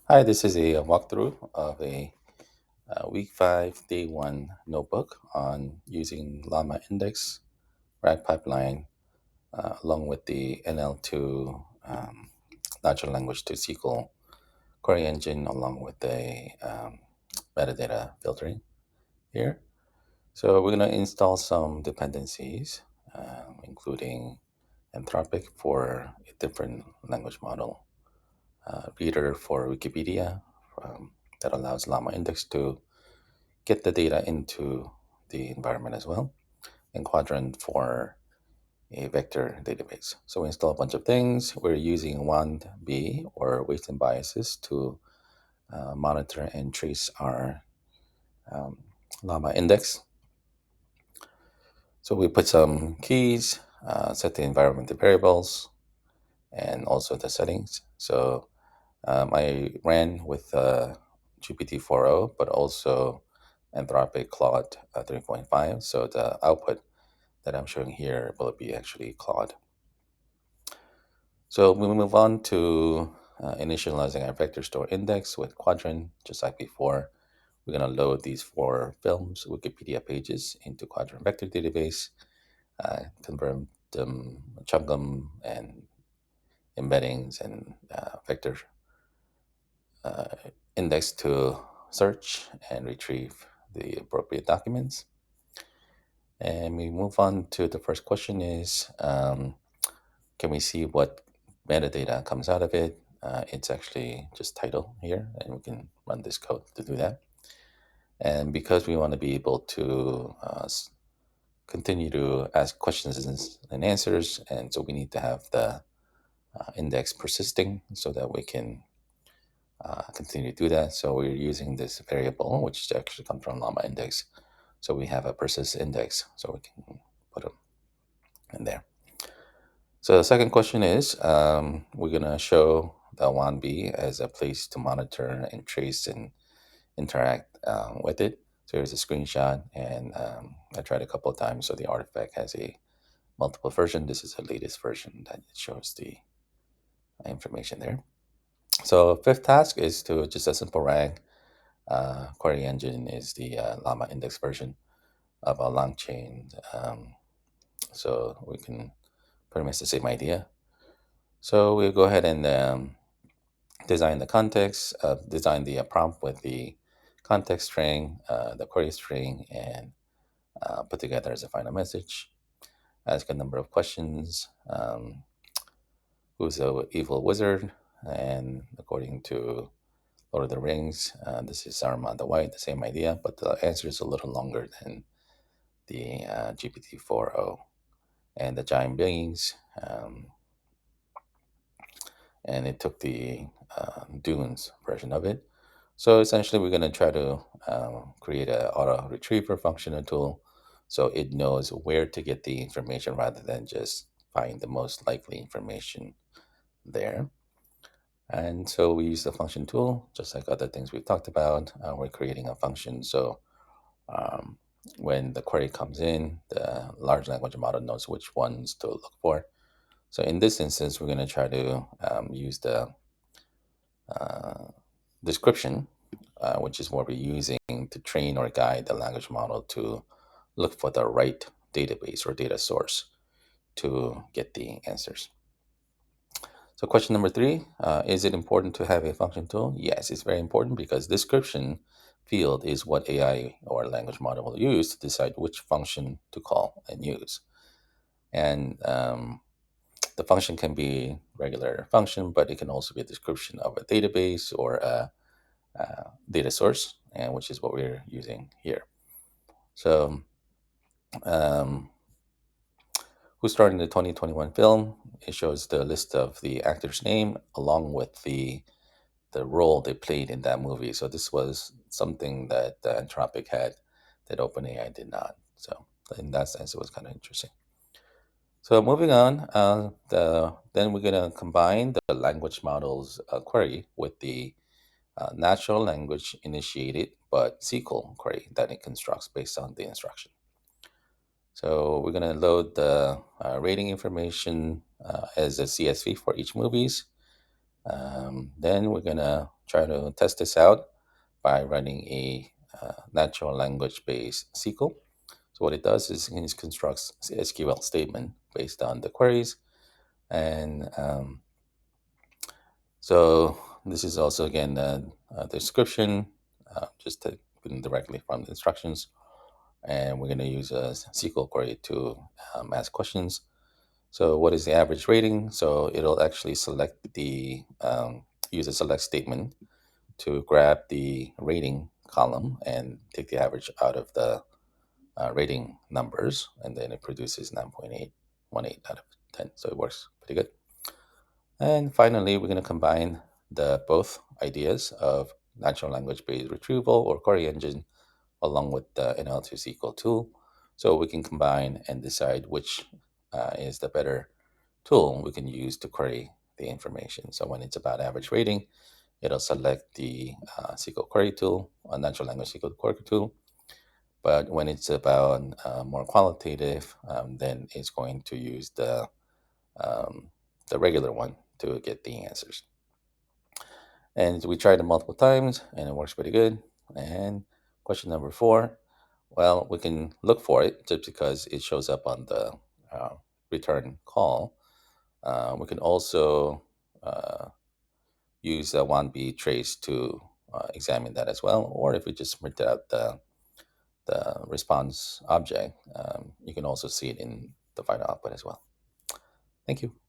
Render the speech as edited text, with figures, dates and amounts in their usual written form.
Hi, this is a walkthrough of a week 5 day 1 notebook on using Llama Index RAG pipeline along with the NL2 natural language to SQL query engine along with the metadata filtering here. So we're going to install some dependencies, including Anthropic for a different language model, reader for Wikipedia that allows Llama Index to get the data into the environment as well, and Quadrant for a vector database. So we install a bunch of things. We're using WAND-B or weights and biases to monitor and trace our um, Llama index. So we put some keys, set the environment to variables, and also the settings. So I ran with GPT-4o, but also Anthropic Claude 3.5. So the output that I'm showing here will be actually Claude. So we move on to initializing our vector store index with Quadrant, just like before. We're going to load these 4 films, Wikipedia pages, into Quadrant Vector Database, convert them, chunk them, and embeddings and vector uh, index to search and retrieve the appropriate documents. And we move on to the first question is, can we see what metadata comes out of it? It's actually just title here, and we can run this code to do that. And because we want to be able to continue to ask questions and answers, and so we need to have the index persisting so that we can continue to do that. So we're using this variable, which actually comes from llama index. So we have a persist index, so we can put them in there. So the second question is, we're gonna show the WAN-B as a place to monitor and trace and interact with it. So here's a screenshot, and I tried a couple of times. So the artifact has a multiple version. This is the latest version that shows the information there. So fifth task is to just a simple RAG query engine is the Llama index version of a long chain. So we can pretty much the same idea. So we'll go ahead and design the context, design the prompt with the context string, the query string, and put together as a final message. Ask a number of questions. Who's the evil wizard? And according to Lord of the Rings, this is Saruman the White, the same idea, but the answer is a little longer than the GPT-4o. And the giant beings, and it took the Dunes version of it. So essentially, we're going to try to create an auto retriever functional tool so it knows where to get the information rather than just find the most likely information there. And so we use the function tool, just like other things we've talked about. We're creating a function. So um, when the query comes in, the large language model knows which ones to look for. So in this instance, we're going to try to use the uh, description, which is what we're using to train or guide the language model to look for the right database or data source to get the answers. So question number 3, is it important to have a function tool? Yes, it's very important because description field is what AI or language model will use to decide which function to call and use. And the function can be regular function, but it can also be a description of a database or a data source, and which is what we're using here. So, um, who starred in the 2021 film? It shows the list of the actor's name along with the role they played in that movie. So this was something that Anthropic had that OpenAI did not. So in that sense, it was kind of interesting. So moving on, then we're gonna combine the language model's query with the natural language initiated but SQL query that it constructs based on the instruction. So we're gonna load the rating information as a CSV for each movies. Then we're gonna try to test this out by running a natural language based SQL. So what it does is it constructs SQL statement based on the queries, and so this is also again the description, just taken directly from the instructions, and we're going to use a SQL query to ask questions. So what is the average rating? So it'll actually select the use a select statement to grab the rating column and take the average out of the rating numbers, and then it produces 9.818 out of 10. So it works pretty good. And finally, we're going to combine the both ideas of natural language based retrieval or query engine along with the NL2 SQL tool. So we can combine and decide which is the better tool we can use to query the information. So when it's about average rating, it'll select the SQL query tool, a natural language SQL query tool. But when it's about more qualitative, then it's going to use um, the regular one to get the answers. And we tried it multiple times, and it works pretty good. And question number 4, well, we can look for it just because it shows up on the uh, return call. We can also use a 1B trace to examine that as well. Or if we just print out the response object, you can also see it in the final output as well. Thank you.